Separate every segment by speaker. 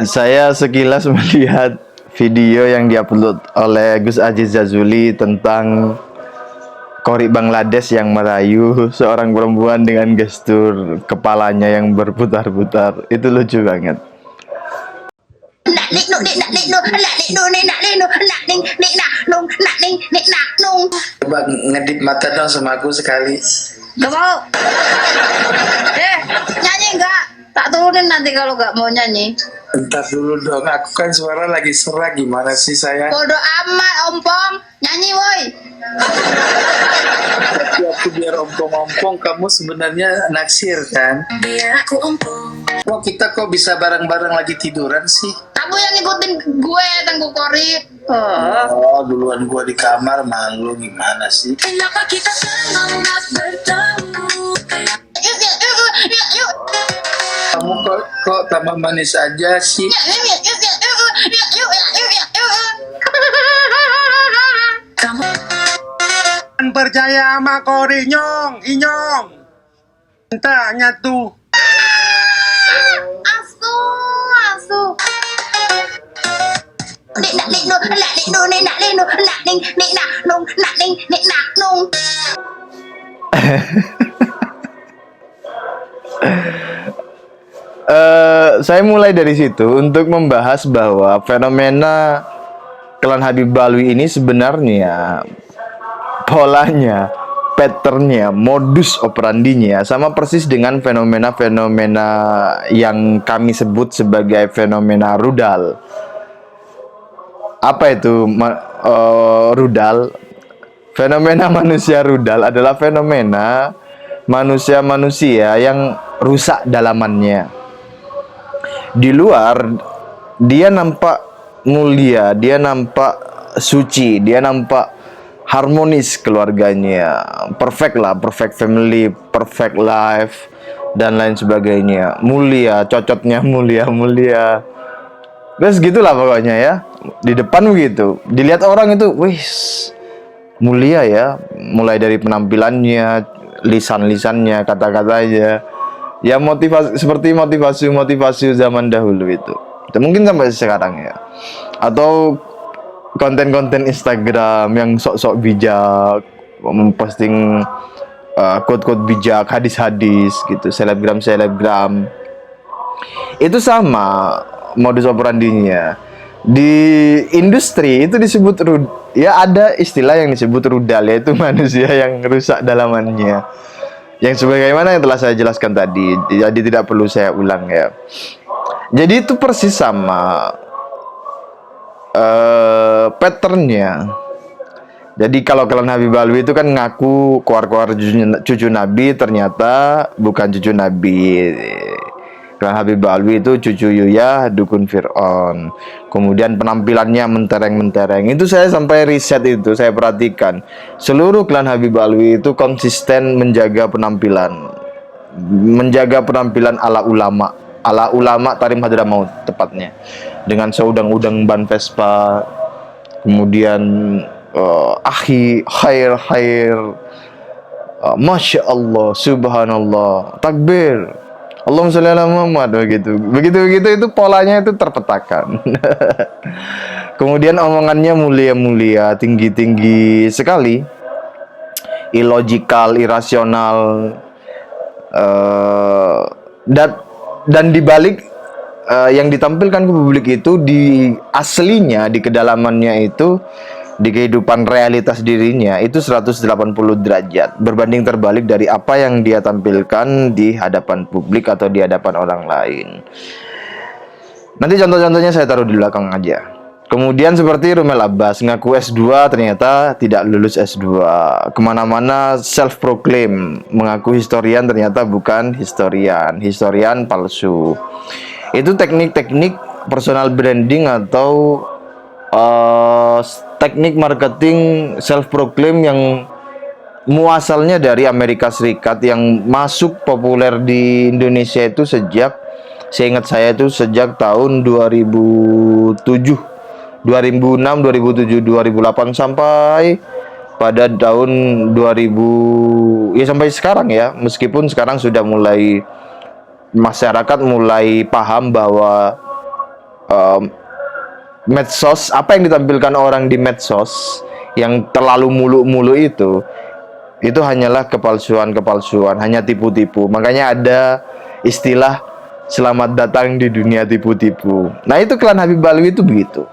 Speaker 1: Saya sekilas melihat video yang diupload oleh Gus Aziz Jazuli tentang Kori Bangladesh yang merayu seorang perempuan dengan gestur kepalanya yang berputar-putar. Itu lucu banget.
Speaker 2: Coba ngedip mata dong sama aku sekali.
Speaker 3: Gak mau. Nyanyi enggak? Tak turunin nanti kalau gak mau nyanyi.
Speaker 2: Bentar dulu dong, aku kan suara lagi serak, gimana sih saya?
Speaker 3: Bodoh amat, ompong. Nyanyi woi.
Speaker 2: Tapi aku biar ompong-ompong, kamu sebenarnya naksir kan?
Speaker 3: Biar aku ompong.
Speaker 2: Kok kita kok bisa bareng-bareng lagi tiduran sih?
Speaker 3: Kamu yang ngikutin gue, Tengku Kori.
Speaker 2: Oh, duluan gua di kamar, malu gimana sih?
Speaker 3: Kenapa kita semangat bertemu? Yuk, yuk, yuk, yuk, yuk.
Speaker 2: Kamu kok tambah manis aja sih?
Speaker 3: Yuk, yuk, yuk, yuk, yuk, yuk, yuk, yuk, yuk, yuk. Kamu
Speaker 4: Percaya sama Kori nyong, inyong. Tanya tuh.
Speaker 3: asu, asu. Nik nak nik nu, nak nik nu, nik nak nik nu, nak nik nak nung, nak nik nak nung.
Speaker 1: Saya mulai dari situ untuk membahas bahwa fenomena klan Habib Alwi ini sebenarnya polanya, patternnya, modus operandinya sama persis dengan fenomena-fenomena yang kami sebut sebagai fenomena rudal. Apa itu rudal? Fenomena manusia rudal adalah fenomena manusia-manusia yang rusak dalamannya. Di luar dia nampak mulia, dia nampak suci, dia nampak harmonis keluarganya, perfect lah, perfect family, perfect life dan lain sebagainya. Mulia, cocotnya mulia. Terus gitulah pokoknya ya. Di depan begitu. Dilihat orang itu, wih, mulia ya, mulai dari penampilannya, lisan-lisannya, kata-katanya. Ya motivasi seperti motivasi zaman dahulu itu. Mungkin sampai sekarang ya. Atau konten-konten Instagram yang sok-sok bijak, memposting quote-quote bijak, hadis-hadis gitu, selebgram. Itu sama modus operandinya. Di industri itu disebut ya ada istilah yang disebut rudal, yaitu manusia yang rusak dalamannya. Yang sebagaimana yang telah saya jelaskan tadi, jadi tidak perlu saya ulang ya. Jadi itu persis sama patternnya. Jadi kalau klan Habib Alwi itu kan ngaku keluar cucu Nabi, ternyata bukan cucu Nabi. Klan Habib Alwi itu cucu Yuyah, dukun Fir'aun. Kemudian penampilannya mentereng-mentereng. Itu saya sampai riset itu, saya perhatikan. Seluruh klan Habib Alwi itu konsisten menjaga penampilan. Menjaga penampilan ala ulama. Ala ulama Tarim Hadramaut tepatnya. Dengan seudang-udang ban Vespa. Kemudian khair. Masya Allah, subhanallah, takbir, Allahumma sholli ala Muhammad, begitu itu polanya itu terpetakan. Kemudian omongannya mulia, tinggi sekali, illogical, irasional, dan dibalik yang ditampilkan ke publik itu di aslinya, di kedalamannya itu, di kehidupan realitas dirinya itu 180 derajat berbanding terbalik dari apa yang dia tampilkan di hadapan publik atau di hadapan orang lain. Nanti contoh-contohnya saya taruh di belakang aja. Kemudian seperti Rumel Abbas, ngaku S2 ternyata tidak lulus S2. Kemana-mana self-proclaim, mengaku historian ternyata bukan historian palsu. Itu teknik-teknik personal branding atau teknik marketing self-proclaim yang muasalnya dari Amerika Serikat, yang masuk populer di Indonesia itu sejak, seingat saya itu sejak tahun 2006, 2007, 2008 sampai pada tahun 2000 ya sampai sekarang ya. Meskipun sekarang sudah mulai masyarakat mulai paham bahwa medsos, apa yang ditampilkan orang di medsos yang terlalu muluk-muluk itu hanyalah kepalsuan, hanya tipu-tipu. Makanya ada istilah selamat datang di dunia tipu-tipu. Nah, itu klan Habib Alwi itu begitu.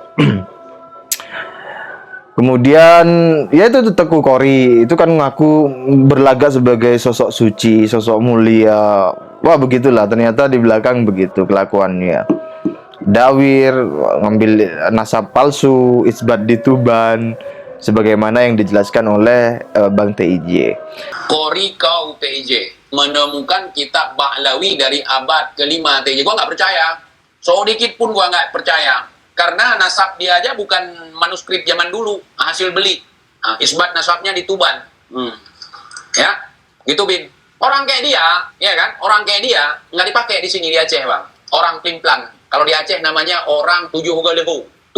Speaker 1: Kemudian ya itu Teku Kori itu kan ngaku berlagak sebagai sosok suci, sosok mulia. Wah, begitulah ternyata di belakang begitu kelakuannya. Dawir ngambil nasab palsu, isbat di Tuban sebagaimana yang dijelaskan oleh Bang TIJ.
Speaker 5: Kori kau TIJ menemukan kitab Ba'lawi dari abad ke-5 TIJ. Gua nggak percaya. So dikit pun gua nggak percaya. Karena nasab dia aja bukan manuskrip zaman dulu, hasil beli. Nah, isbat nasabnya di Tuban. Ya, gitu Bin. Orang kayak dia, ya kan? Orang kayak dia nggak dipakai di sini di Aceh, Bang. Orang plimplang. Kalau di Aceh namanya orang 7 kali 7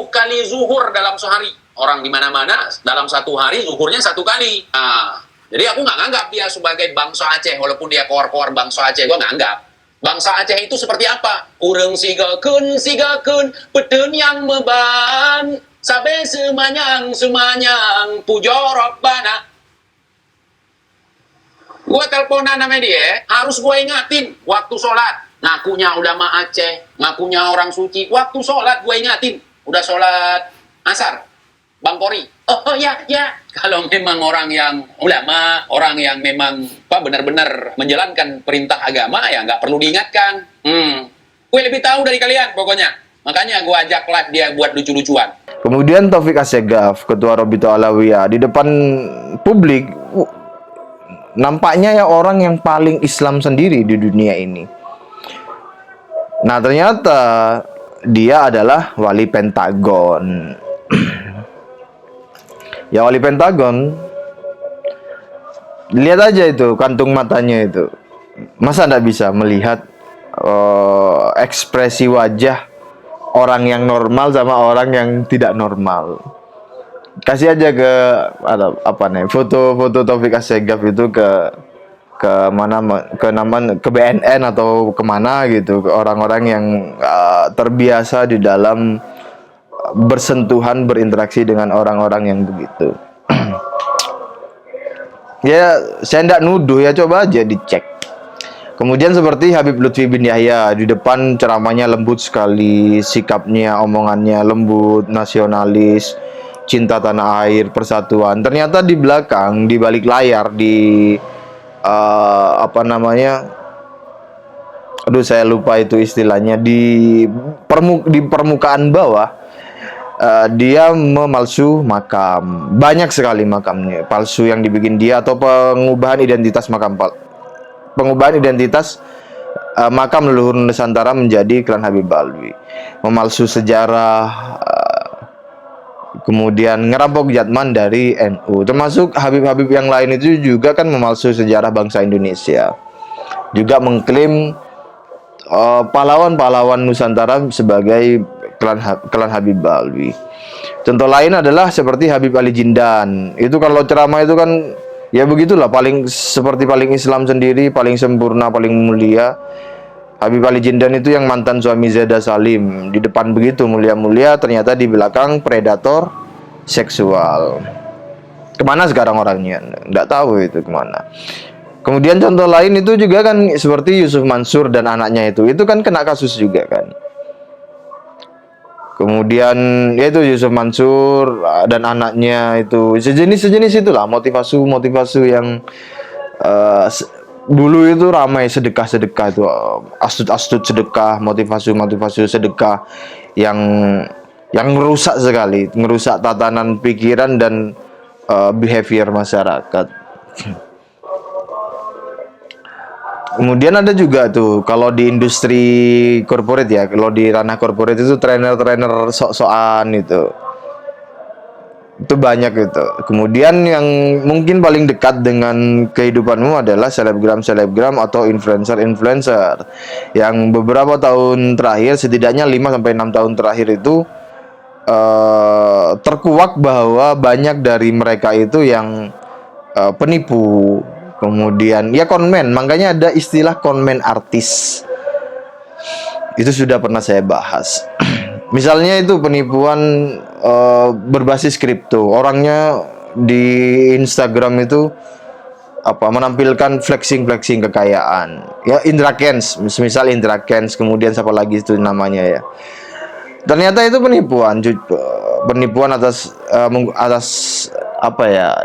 Speaker 5: kali zuhur dalam sehari. Orang di mana-mana dalam satu hari zuhurnya 1 kali. Nah, jadi aku nggak nganggap dia sebagai bangsa Aceh, walaupun dia koar-koar bangsa Aceh, gua nggak anggap. Bangsa Aceh itu seperti apa? Urang sigakeun peten yang meban, sabe semanyang pujo Rabbana. Gua teleponan sama dia, harus gua ingatin waktu sholat. Ngakunya ulama Aceh, ngakunya orang suci. Waktu sholat gua ingatin, udah sholat asar, Bang Kori. Oh ya. Kalau memang orang yang ulama, orang yang memang benar-benar menjalankan perintah agama, ya nggak perlu diingatkan. Gue lebih tahu dari kalian pokoknya. Makanya gue ajak live dia buat lucu-lucuan.
Speaker 1: Kemudian Taufik Assegaf, Ketua Robito Alawiyah, di depan publik nampaknya ya orang yang paling Islam sendiri di dunia ini. Nah, ternyata dia adalah wali Pentagon. Ya, wali Pentagon, lihat aja itu kantung matanya itu. Masa nggak bisa melihat ekspresi wajah orang yang normal sama orang yang tidak normal? Kasih aja ke foto Taufik Assegaf itu ke mana, ke BNN atau kemana gitu, ke orang-orang yang terbiasa di dalam bersentuhan, berinteraksi dengan orang-orang yang begitu. Ya, saya tidak nuduh ya, coba aja dicek. Kemudian seperti Habib Lutfi bin Yahya, di depan ceramahnya lembut sekali, sikapnya, omongannya lembut, nasionalis, cinta tanah air, persatuan. Ternyata di belakang, di balik layar, di aduh saya lupa itu istilahnya, di permukaan bawah, dia memalsu makam. Banyak sekali makamnya palsu yang dibikin dia, atau pengubahan identitas makam, pengubahan identitas makam leluhur Nusantara menjadi klan Habib Alwi, memalsu sejarah, kemudian ngerampok jatman dari NU. Termasuk Habib-Habib yang lain itu juga kan memalsu sejarah bangsa Indonesia, juga mengklaim pahlawan-pahlawan Nusantara sebagai klan Habib Alwi. Contoh lain adalah seperti Habib Ali Jindan. Itu kalau ceramah itu kan ya begitulah, paling Islam sendiri, paling sempurna, paling mulia. Habib Ali Jindan itu yang mantan suami Zeda Salim. Di depan begitu mulia-mulia, ternyata di belakang predator seksual. Kemana sekarang orangnya? Nggak tahu itu kemana. Kemudian contoh lain itu juga kan seperti Yusuf Mansur dan anaknya itu kan kena kasus juga kan. Kemudian yaitu Yusuf Mansur dan anaknya itu sejenis itulah, motivasi yang dulu itu ramai sedekah itu, astut sedekah, motivasi sedekah yang merusak sekali, merusak tatanan pikiran dan behavior masyarakat. Kemudian ada juga tuh kalau di industri corporate ya, kalau di ranah corporate itu trainer sok-sokan itu banyak gitu. Kemudian yang mungkin paling dekat dengan kehidupanmu adalah selebgram atau influencer yang beberapa tahun terakhir, setidaknya 5-6 tahun terakhir itu terkuak bahwa banyak dari mereka itu yang penipu. Kemudian ya konmen, makanya ada istilah konmen artis. Itu sudah pernah saya bahas. Misalnya itu penipuan berbasis kripto. Orangnya di Instagram itu menampilkan flexing kekayaan. Ya Indra Kents, misal Indra Kents, kemudian siapa lagi itu namanya ya. Ternyata itu penipuan atas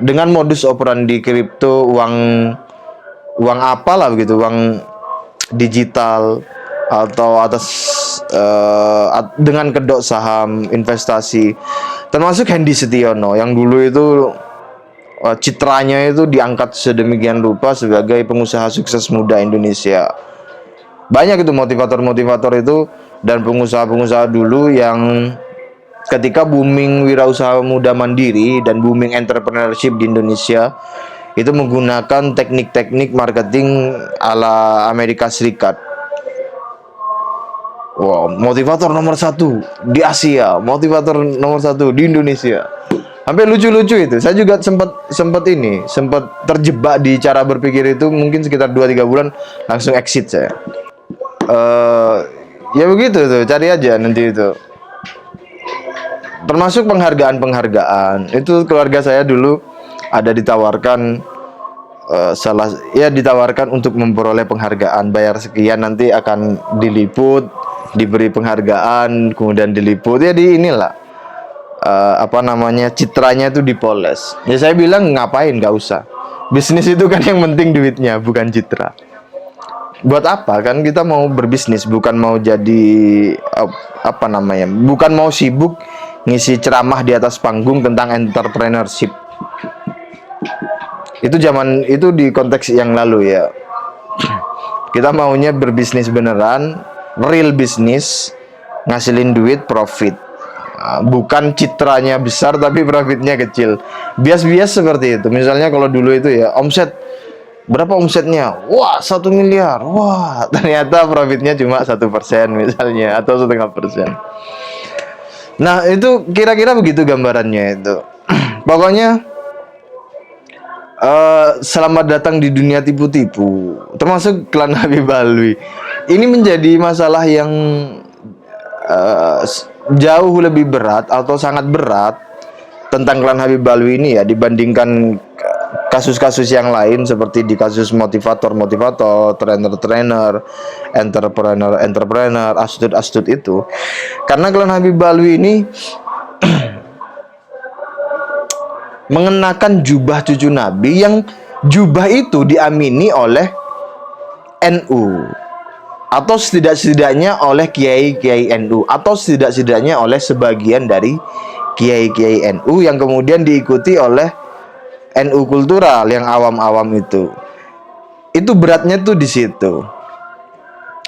Speaker 1: dengan modus operandi kripto, uang apalah begitu, uang digital atau dengan kedok saham investasi, termasuk Hendy Setiono yang dulu itu citranya itu diangkat sedemikian rupa sebagai pengusaha sukses muda Indonesia. Banyak itu motivator itu dan pengusaha-pengusaha dulu yang ketika booming wirausaha muda mandiri dan booming entrepreneurship di Indonesia itu menggunakan teknik-teknik marketing ala Amerika Serikat. Wow, motivator nomor 1 di Asia, motivator nomor 1 di Indonesia. Hampir lucu-lucu itu. Saya juga sempat terjebak di cara berpikir itu, mungkin sekitar 2-3 bulan langsung exit saya. Ya begitu tuh, cari aja nanti itu. Termasuk penghargaan. Itu keluarga saya dulu ada ditawarkan ditawarkan untuk memperoleh penghargaan, bayar sekian nanti akan diliput, diberi penghargaan, kemudian diliput ya di inilah citranya itu dipoles. Ya saya bilang ngapain, nggak usah. Bisnis itu kan yang penting duitnya, bukan citra. Buat apa kan kita mau berbisnis, bukan mau jadi bukan mau sibuk ngisi ceramah di atas panggung tentang entrepreneurship. Itu di konteks yang lalu ya. Kita maunya berbisnis beneran, real bisnis, ngasilin duit, profit. Bukan citranya besar tapi profitnya kecil. Bias-bias seperti itu. Misalnya kalau dulu itu ya berapa omsetnya? Wah 1 miliar. Wah ternyata profitnya cuma 1% misalnya, atau 0,5%. Nah itu kira-kira begitu gambarannya itu. Pokoknya selamat datang di dunia tipu-tipu, termasuk klan Habib Alwi. Ini menjadi masalah yang jauh lebih berat atau sangat berat tentang klan Habib Alwi ini ya, dibandingkan kasus-kasus yang lain seperti di kasus motivator, trainer, entrepreneur, astut itu. Karena klan Habib Alwi ini mengenakan jubah cucu Nabi, yang jubah itu diamini oleh NU, atau setidak-setidaknya oleh kiai-kiai NU, atau setidak-setidaknya oleh sebagian dari kiai-kiai NU, yang kemudian diikuti oleh NU kultural yang awam-awam itu. Itu beratnya tuh di situ.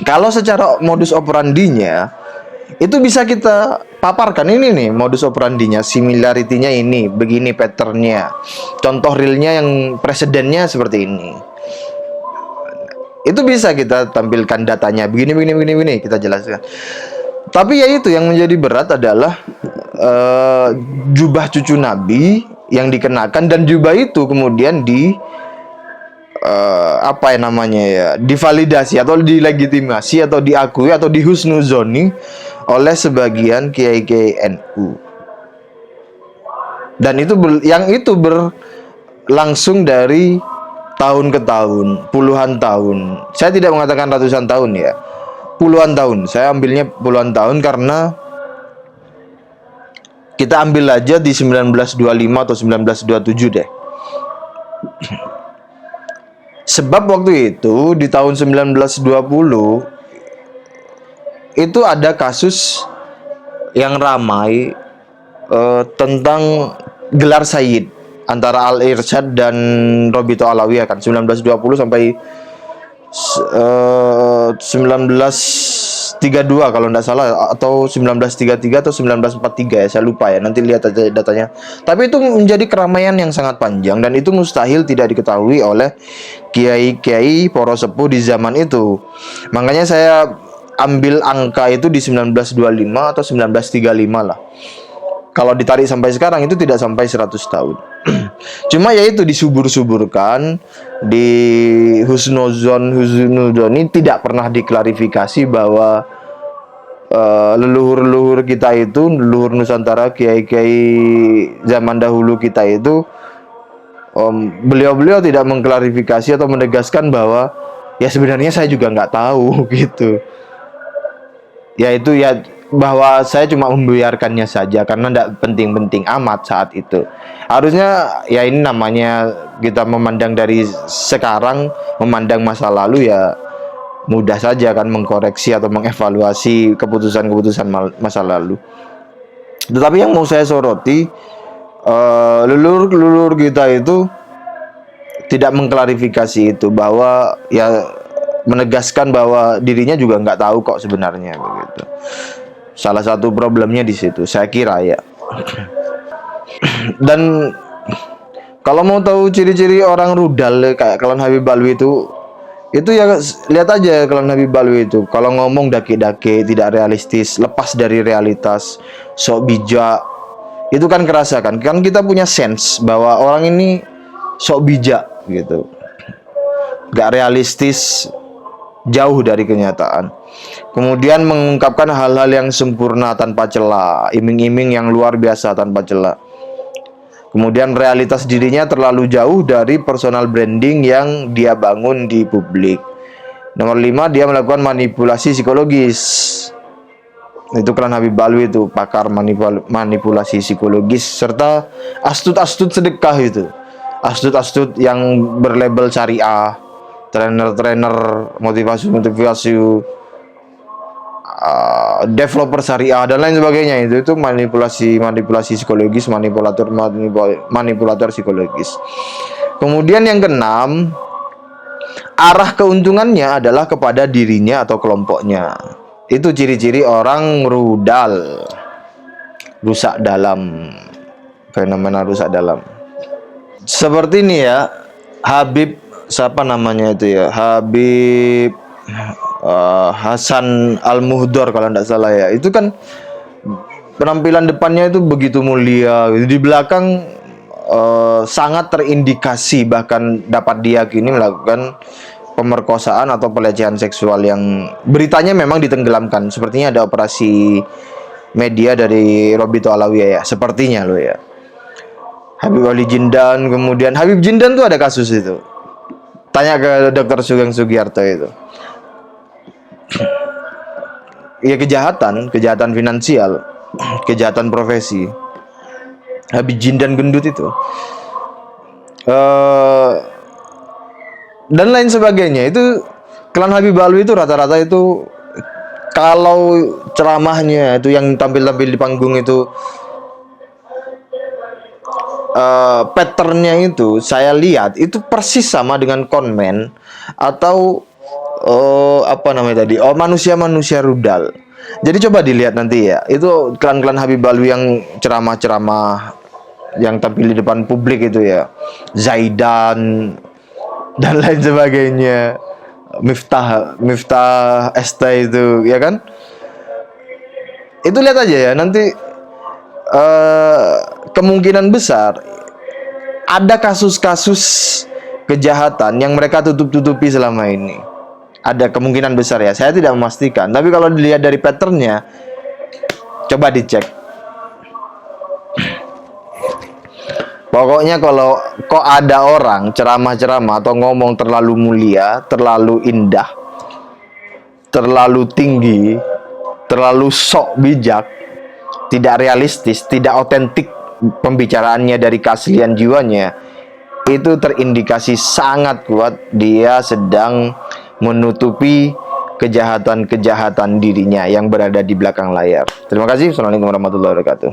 Speaker 1: Kalau secara modus operandinya itu bisa kita paparkan, ini nih modus operandinya, similarity-nya ini, begini patternnya, contoh realnya yang presidennya seperti ini. Itu bisa kita tampilkan datanya, begini kita jelaskan. Tapi ya itu yang menjadi berat adalah jubah cucu Nabi yang dikenakan, dan jubah itu kemudian divalidasi atau dilegitimasi atau diakui atau dihusnuzoni oleh sebagian kiai-kiai NU. Dan itu berlangsung dari tahun ke tahun, puluhan tahun. Saya tidak mengatakan ratusan tahun ya, puluhan tahun. Saya ambilnya puluhan tahun karena kita ambil aja di 1925 atau 1927 deh. Sebab waktu itu di tahun 1920 itu ada kasus yang ramai tentang gelar Sayyid antara Al-Irsyad dan Robito Alawiyah kan, 1920 sampai 1932 kalau tidak salah, atau 1933 atau 1943 ya, saya lupa ya, nanti lihat aja datanya. Tapi itu menjadi keramaian yang sangat panjang, dan itu mustahil tidak diketahui oleh kiai-kiai poro sepuh di zaman itu. Makanya saya ambil angka itu di 1925 atau 1935 lah. Kalau ditarik sampai sekarang itu tidak sampai 100 tahun. Cuma ya itu disubur-suburkan, di husnuzon ini tidak pernah diklarifikasi bahwa leluhur-leluhur kita itu, leluhur Nusantara, kiai-kiai zaman dahulu kita itu, beliau-beliau tidak mengklarifikasi atau menegaskan bahwa ya sebenarnya saya juga nggak tahu gitu. Yaitu ya bahwa saya cuma membiarkannya saja karena tidak penting-penting amat saat itu. Harusnya ya ini namanya kita memandang dari sekarang, memandang masa lalu ya mudah saja kan mengkoreksi atau mengevaluasi keputusan-keputusan masa lalu. Tetapi yang mau saya soroti, leluhur kita itu tidak mengklarifikasi itu, bahwa ya menegaskan bahwa dirinya juga nggak tahu kok sebenarnya begitu. Salah satu problemnya di situ, saya kira ya. Dan kalau mau tahu ciri-ciri orang rudal kayak Klan Habib Alwi itu ya lihat aja Klan Habib Alwi itu. Kalau ngomong dake-dake, tidak realistis, lepas dari realitas, sok bijak, itu kan kerasa kan kita punya sense bahwa orang ini sok bijak gitu, gak realistis, jauh dari kenyataan. Kemudian mengungkapkan hal-hal yang sempurna tanpa celah, iming-iming yang luar biasa tanpa celah. Kemudian realitas dirinya terlalu jauh dari personal branding yang dia bangun di publik. Nomor 5, dia melakukan manipulasi psikologis. Itu Klan Habib Alwi itu, pakar manipulasi psikologis, serta astut-astut sedekah itu. Astut-astut yang berlabel syariah, trainer-trainer motivasi, developer syariah dan lain sebagainya. Itu manipulasi psikologis, manipulator psikologis. Kemudian yang keenam, arah keuntungannya adalah kepada dirinya atau kelompoknya. Itu ciri-ciri orang rudal, rusak dalam, fenomena rusak dalam. Seperti ini ya, Habib siapa namanya itu ya, Habib Hasan Al-Muhdor kalau tidak salah ya. Itu kan penampilan depannya itu begitu mulia, di belakang sangat terindikasi bahkan dapat diyakini melakukan pemerkosaan atau pelecehan seksual yang beritanya memang ditenggelamkan. Sepertinya ada operasi media dari Robito Alawiyah ya, sepertinya loh ya. Habib Ali Jindan, kemudian Habib Jindan tuh ada kasus itu. Tanya ke Dr. Sugeng Sugiarto itu. Ya kejahatan finansial, kejahatan profesi. Habib Jindan gendut itu. Dan lain sebagainya. Itu Klan Habib Alwi itu rata-rata itu kalau ceramahnya itu yang tampil-tampil di panggung itu, patternnya itu saya lihat itu persis sama dengan konmen atau apa namanya tadi, manusia-manusia rudal. Jadi coba dilihat nanti ya, itu klan-klan Habib Alwi yang ceramah-ceramah yang tampil di depan publik itu ya, Zaidan dan lain sebagainya, Miftah ST itu ya kan. Itu lihat aja ya nanti, kemungkinan besar ada kasus-kasus kejahatan yang mereka tutup-tutupi selama ini. Ada kemungkinan besar ya, saya tidak memastikan, tapi kalau dilihat dari patternnya, coba dicek. Pokoknya kalau kok ada orang ceramah-ceramah atau ngomong terlalu mulia, terlalu indah, terlalu tinggi, terlalu sok bijak, tidak realistis, tidak otentik pembicaraannya dari keaslian jiwanya, itu terindikasi sangat kuat dia sedang menutupi kejahatan-kejahatan dirinya yang berada di belakang layar. Terima kasih. Assalamualaikum warahmatullahi wabarakatuh.